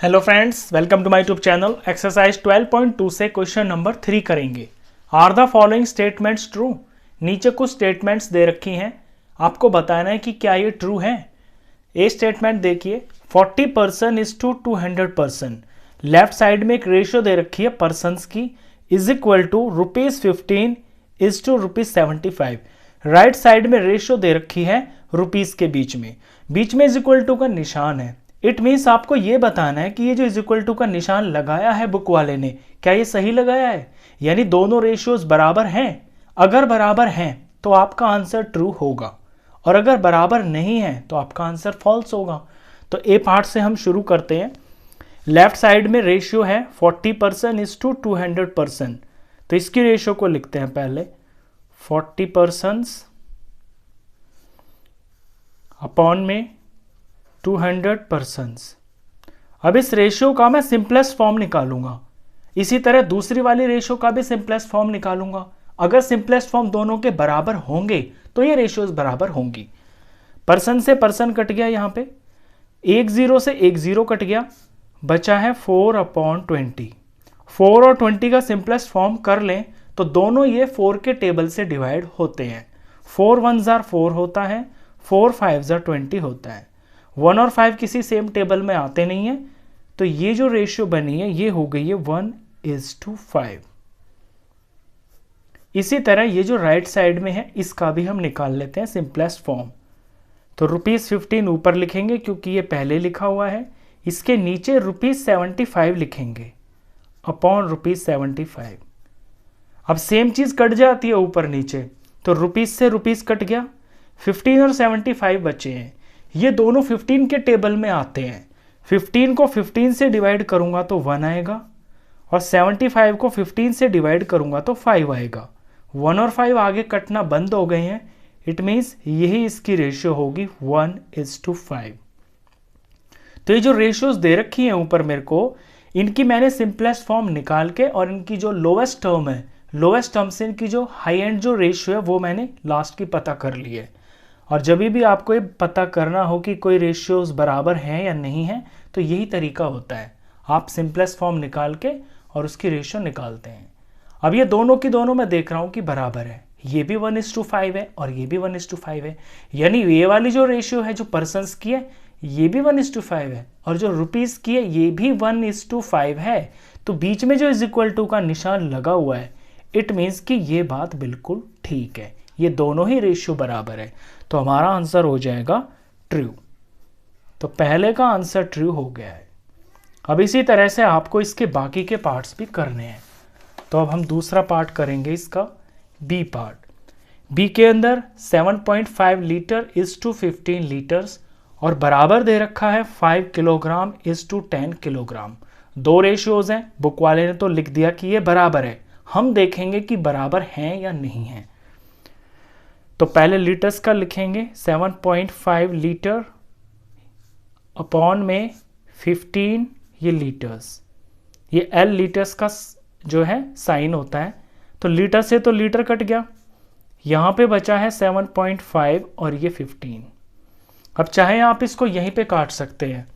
Hello friends, welcome to my YouTube channel. Exercise 12.2 से question number 3 करेंगे। Are the following statements true. नीचे कुछ statements दे रखी हैं, आपको बताना है कि क्या ये ट्रू है। ए स्टेटमेंट देखिए, 40% इज टू 200%। लेफ्ट साइड में एक रेशियो दे रखी है पर्सनस की, is equal to ₹15 is to ₹75। Right side में रेशियो दे रखी है रुपीस के बीच में इज इक्वल टू का निशान है। इट मीन्स आपको ये बताना है कि ये जो इज इक्वल टू का निशान लगाया है बुक वाले ने, क्या ये सही लगाया है, यानी दोनों रेशियोज बराबर हैं। अगर बराबर हैं तो आपका आंसर ट्रू होगा, और अगर बराबर नहीं है तो आपका आंसर फॉल्स होगा। तो ए पार्ट से हम शुरू करते हैं। लेफ्ट साइड में रेशियो है 40% इज टू 200%, तो इसकी रेशियो को लिखते हैं पहले 40% अपॉन में 200%। अब इस रेशियो का मैं सिंपलेस्ट फॉर्म निकालूंगा, इसी तरह दूसरी वाली रेशियो का भी सिंपलेस्ट फॉर्म निकालूंगा। अगर सिंपलेस्ट फॉर्म दोनों के बराबर होंगे तो ये रेशियोज बराबर होंगी। पर्सन से पर्सन कट गया, यहां पे एक जीरो से एक जीरो कट गया, बचा है 4/20। 4 और 20 का सिंपलेस्ट फॉर्म कर लें तो दोनों ये 4 के टेबल से डिवाइड होते हैं। 4 1 4 होता है, 4 5 20 होता है। 1 और 5 किसी सेम टेबल में आते नहीं है, तो ये जो रेशियो बनी है ये हो गई है 1:5। इसी तरह ये जो राइट साइड में है इसका भी हम निकाल लेते हैं सिंपलेस्ट फॉर्म। तो ₹15 ऊपर लिखेंगे क्योंकि ये पहले लिखा हुआ है, इसके नीचे ₹75 लिखेंगे अपॉन ₹75। अब सेम चीज कट जाती है ऊपर नीचे, तो रुपीस से रुपीस कट गया, 15 और 75 बचे हैं। ये दोनों 15 के टेबल में आते हैं। 15 को 15 से डिवाइड करूंगा तो 1 आएगा, और 75 को 15 से डिवाइड करूंगा तो 5 आएगा। 1 और 5 आगे कटना बंद हो गए हैं, इट मीन्स यही इसकी रेशियो होगी 1:5। तो ये जो रेशियोज दे रखी हैं ऊपर मेरे को, इनकी मैंने सिंपलेस्ट फॉर्म निकाल के और इनकी जो लोएस्ट टर्म है, लोएस्ट टर्म से इनकी जो हाई एंड जो रेशियो है वो मैंने लास्ट की पता कर ली है। और जब भी आपको ये पता करना हो कि कोई रेशियोज बराबर हैं या नहीं है, तो यही तरीका होता है, आप सिंपलेस्ट फॉर्म निकाल के और उसकी रेशियो निकालते हैं। अब ये दोनों की दोनों मैं देख रहा हूं कि बराबर है, ये भी 1:5 है और ये भी 1:5 है, यानी ये वाली जो रेशियो है जो पर्सन्स की है ये भी 1:5 है, और जो रुपीस की है ये भी 1:5 है। तो बीच में जो इज इक्वल टू का निशान लगा हुआ है, इट मीन्स कि ये बात बिल्कुल ठीक है, ये दोनों ही रेशियो बराबर है। तो हमारा आंसर हो जाएगा ट्रू। तो पहले का आंसर ट्रू हो गया है। अब इसी तरह से आपको इसके बाकी के पार्ट्स भी करने हैं। तो अब हम दूसरा पार्ट करेंगे, इसका बी पार्ट। बी के अंदर 7.5 लीटर इज टू 15 लीटर्स, और बराबर दे रखा है 5 किलोग्राम इज टू 10 किलोग्राम। दो रेशियोज हैं, बुक वाले ने तो लिख दिया कि ये बराबर है, हम देखेंगे कि बराबर हैं या नहीं है। तो पहले लीटर्स का लिखेंगे 7.5 लीटर अपॉन में 15 ये लीटर्स, ये एल लीटर्स का जो है साइन होता है। तो लीटर से तो लीटर कट गया, यहाँ पे बचा है 7.5 और ये 15। अब चाहे आप इसको यहीं पे काट सकते हैं।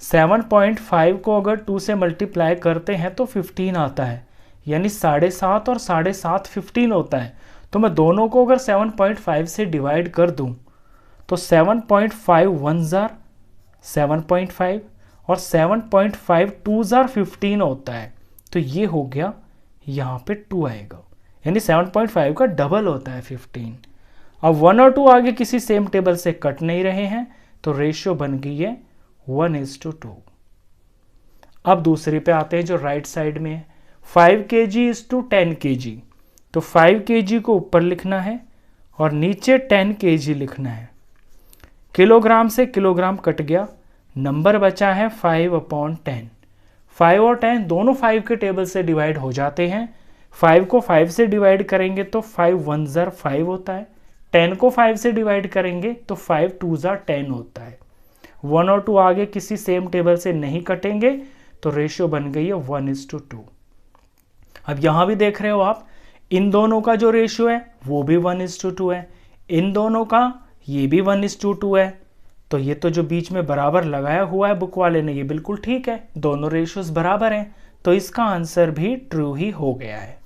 7.5 को अगर 2 से मल्टीप्लाई करते हैं तो 15 आता है, यानी 7.5 और 7.5 15 होता है। तो मैं दोनों को अगर 7.5 से डिवाइड कर दूं तो 7.5 1 जार 7.5 और 7.5 2 जार 15 होता है। तो ये हो गया, यहाँ पे 2 आएगा, यानी 7.5 का डबल होता है 15। अब 1 और 2 आगे किसी सेम टेबल से कट नहीं रहे हैं, तो रेशियो बन गई है 1:2। अब दूसरी पे आते हैं जो राइट साइड में है, 5 kg इज टू 10 kg। तो 5 kg को ऊपर लिखना है और नीचे 10 kg लिखना है। किलोग्राम से किलोग्राम कट गया, नंबर बचा है 5/10। 5 और 10 दोनों 5 के टेबल से डिवाइड हो जाते हैं। 5 को 5 से डिवाइड करेंगे तो 5 1 जार 5 होता है, 10 को 5 से डिवाइड करेंगे तो 5 2 जार 10 होता है। 1 और 2 आगे किसी सेम टेबल से नहीं कटेंगे, तो रेशियो बन गई है 1:2। अब यहां भी देख रहे हो आप, इन दोनों का जो रेशियो है वो भी 1:2 है, इन दोनों का ये भी 1:2 है, तो ये तो जो बीच में बराबर लगाया हुआ है बुक वाले ने, ये बिल्कुल ठीक है, दोनों रेशियोज बराबर हैं, तो इसका आंसर भी ट्रू ही हो गया है।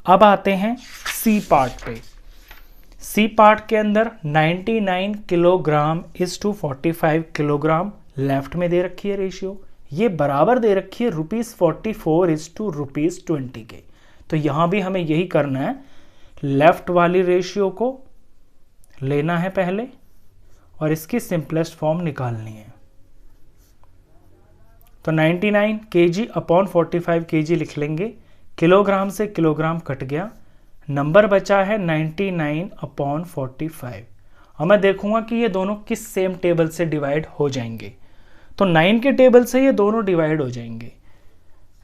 अब आते हैं सी पार्ट पे। सी पार्ट के अंदर 99 kilogram is to 45 kilogram left में दे रखी है रेशियो, ये बराबर दे रखी है ₹44 इज टू ₹20 के। तो यहां भी हमें यही करना है, लेफ्ट वाली रेशियो को लेना है पहले और इसकी सिंपलेस्ट फॉर्म निकालनी है। तो 99 kg अपॉन 45 kg लिख लेंगे, किलोग्राम से किलोग्राम कट गया, नंबर बचा है 99 अपॉन 45। अब मैं देखूंगा कि ये दोनों किस सेम टेबल से डिवाइड हो जाएंगे। तो 9 के टेबल से ये दोनों डिवाइड हो जाएंगे।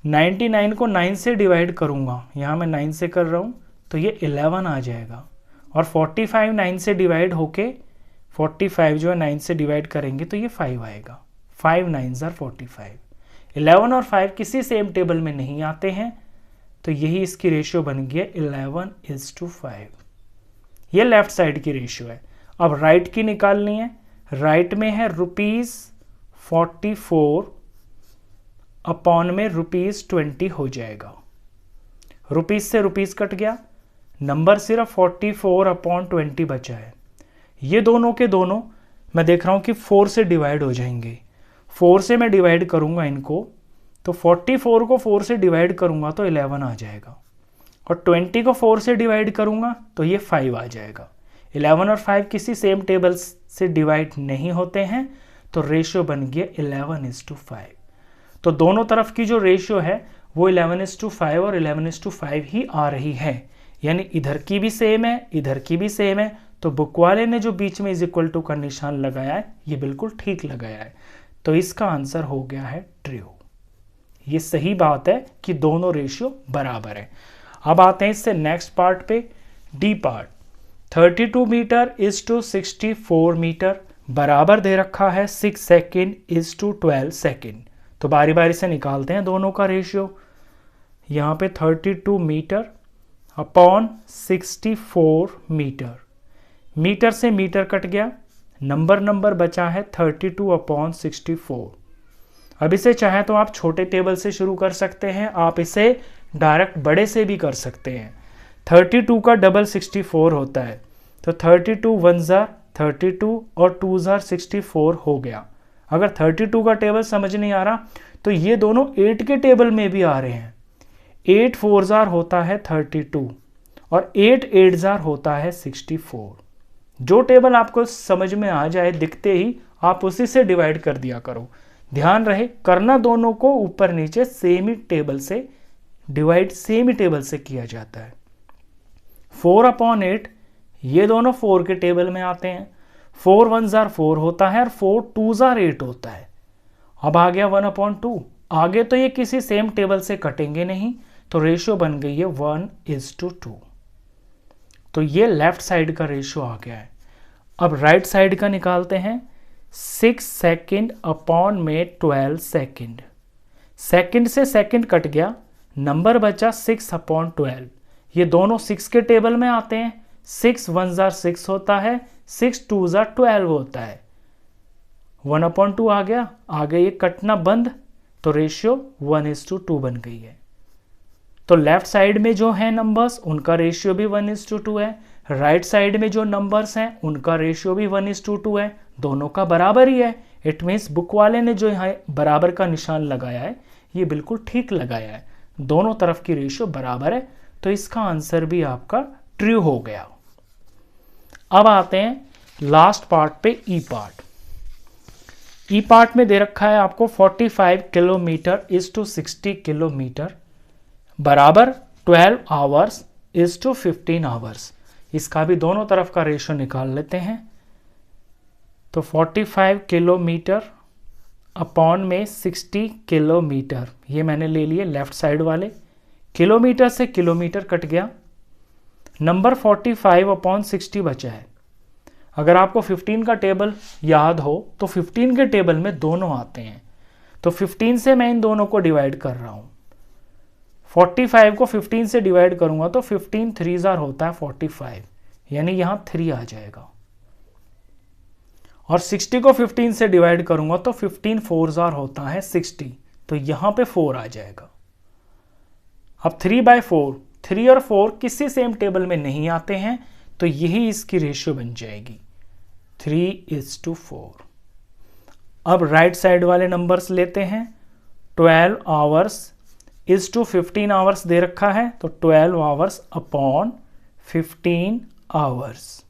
99 को 9 से डिवाइड करूंगा, यहाँ मैं 9 से कर रहा हूँ, तो ये 11 आ जाएगा। और 45 9 से डिवाइड होके 45 जो है 9 से डिवाइड करेंगे तो ये 5 आएगा। 5 9s are 45। 11 और 5 किसी सेम टेबल में नहीं आते हैं, तो यही इसकी रेशियो बन गई है 11:5। ये लेफ्ट साइड की रेशियो है। अब राइट की निकालनी है। राइट में है ₹44 अपॉन में ₹20 हो जाएगा। रुपीस से रुपीस कट गया, नंबर सिर्फ 44 अपॉन 20 बचा है। ये दोनों के दोनों मैं देख रहा हूं कि 4 से डिवाइड हो जाएंगे। 4 से मैं डिवाइड करूंगा इनको, तो 44 को 4 से डिवाइड करूंगा तो 11 आ जाएगा, और 20 को 4 से डिवाइड करूंगा तो ये 5 आ जाएगा। 11 और 5 किसी सेम टेबल से डिवाइड नहीं होते हैं, तो रेशियो बन गया 11:5। तो दोनों तरफ की जो रेशियो है वो 11:5 और 11:5 ही आ रही है, यानी इधर की भी सेम है, इधर की भी सेम है। तो बुक वाले ने जो बीच में इज इक्वल टू का निशान लगाया है, ये बिल्कुल ठीक लगाया है, तो इसका आंसर हो गया है ट्रू। ये सही बात है कि दोनों रेशियो बराबर है। अब आते हैं इससे नेक्स्ट पार्ट पे, D part. 32 metre is to 64 metre बराबर दे रखा है 6 सेकेंड इज टू 12 सेकेंड। तो बारी बारी से निकालते हैं दोनों का रेशियो। यहाँ पे 32 मीटर अपॉन 64 मीटर, मीटर से मीटर कट गया, नंबर बचा है 32 अपॉन 64। अब इसे चाहे तो आप छोटे टेबल से शुरू कर सकते हैं, आप इसे डायरेक्ट बड़े से भी कर सकते हैं। 32 का डबल 64 होता है, तो 32 1s are 32 और 2s are 64 हो गया। अगर 32 का टेबल समझ नहीं आ रहा तो ये दोनों 8 के टेबल में भी आ रहे हैं। 8 4s are होता है 32 और 8 8s are होता है 64। जो टेबल आपको समझ में आ जाए दिखते ही आप उसी से डिवाइड कर दिया करो। ध्यान रहे करना दोनों को ऊपर नीचे सेम ही टेबल से डिवाइड, सेम ही टेबल से किया जाता है। 4/8 ये दोनों 4 के टेबल में आते हैं। 4 1s are 4 होता है और 4 2s are 8 होता है। अब आ गया 1/2। आगे तो ये किसी सेम टेबल से कटेंगे नहीं, तो रेशियो बन गई है 1:2। तो ये लेफ्ट साइड का रेशियो आ गया है। अब राइट साइड का निकालते हैं। 6 सेकेंड अपॉन में 12 सेकेंड, सेकेंड से सेकेंड कट गया, नंबर बचा 6/12। ये दोनों 6 के टेबल में आते हैं। 6 1s are 6 होता है, 6 2s are 12 होता है। 1/2 आ गया, आगे ये कटना बंद, तो रेशियो 1:2 बन गई है। तो लेफ्ट साइड में जो है नंबर्स उनका रेशियो भी 1:2 है, राइट साइड में जो नंबर्स हैं उनका रेशियो भी 1:2 है, दोनों का बराबर ही है। इट मीन्स बुक वाले ने जो यहाँ बराबर का निशान लगाया है ये बिल्कुल ठीक लगाया है, दोनों तरफ की रेशियो बराबर है, तो इसका आंसर भी आपका ट्रू हो गया। अब आते हैं लास्ट पार्ट पे, ई पार्ट। ई पार्ट में दे रखा है आपको 45 किलोमीटर इज टू 60 किलोमीटर बराबर 12 आवर्स इज टू 15 आवर्स। इसका भी दोनों तरफ का रेशियो निकाल लेते हैं। तो 45 किलोमीटर अपॉन में 60 किलोमीटर, ये मैंने ले लिए लेफ्ट साइड वाले। किलोमीटर से किलोमीटर कट गया, नंबर 45/60 बचा है। अगर आपको 15 का टेबल याद हो तो 15 के टेबल में दोनों आते हैं, तो 15 से मैं इन दोनों को डिवाइड कर रहा हूं। 45 को 15 से डिवाइड करूंगा तो 15 3s are होता है 45, यानी यहां 3 आ जाएगा। और 60 को 15 से डिवाइड करूंगा तो 15 4 जार होता है 60, तो यहां पे 4 आ जाएगा। अब 3/4, 3 और 4 किसी सेम टेबल में नहीं आते हैं, तो यही इसकी रेशियो बन जाएगी 3:4। अब राइट साइड वाले नंबर्स लेते हैं। 12 आवर्स इज टू 15 आवर्स दे रखा है, तो 12 आवर्स अपॉन 15 आवर्स।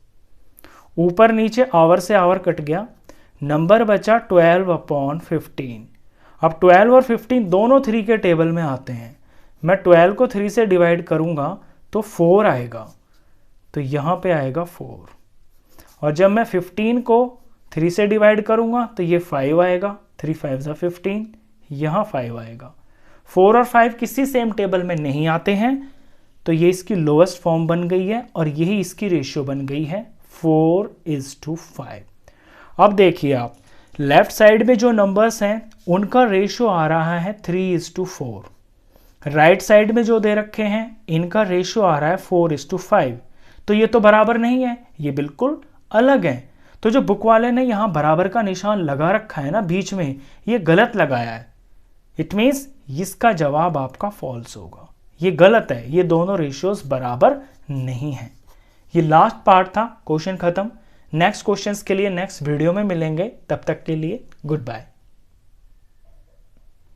ऊपर नीचे आवर से आवर कट गया, नंबर बचा 12 अपॉन 15। अब 12 और 15 दोनों 3 के टेबल में आते हैं। मैं 12 को 3 से डिवाइड करूंगा तो 4 आएगा, तो यहाँ पे आएगा 4। और जब मैं 15 को 3 से डिवाइड करूंगा तो ये 5 आएगा, 3 5 ज़ा 15, यहाँ 5 आएगा। 4 और 5 किसी सेम टेबल में नहीं आते हैं, तो ये इसकी लोएस्ट फॉर्म बन गई है और यही इसकी रेशियो बन गई है 4:5। अब देखिए आप, लेफ्ट साइड में जो नंबर्स हैं उनका रेशियो आ रहा है 3:4। राइट साइड में जो दे रखे हैं इनका रेशियो आ रहा है 4:5। तो ये तो बराबर नहीं है, ये बिल्कुल अलग है। तो जो बुक वाले ने यहाँ बराबर का निशान लगा रखा है ना बीच में, ये गलत लगाया है। इट मीन्स इसका जवाब आपका फॉल्स होगा, ये गलत है, ये दोनों रेशियोज बराबर नहीं है। ये लास्ट पार्ट था, क्वेश्चन खत्म। नेक्स्ट क्वेश्चंस के लिए नेक्स्ट वीडियो में मिलेंगे, तब तक के लिए गुड बाय।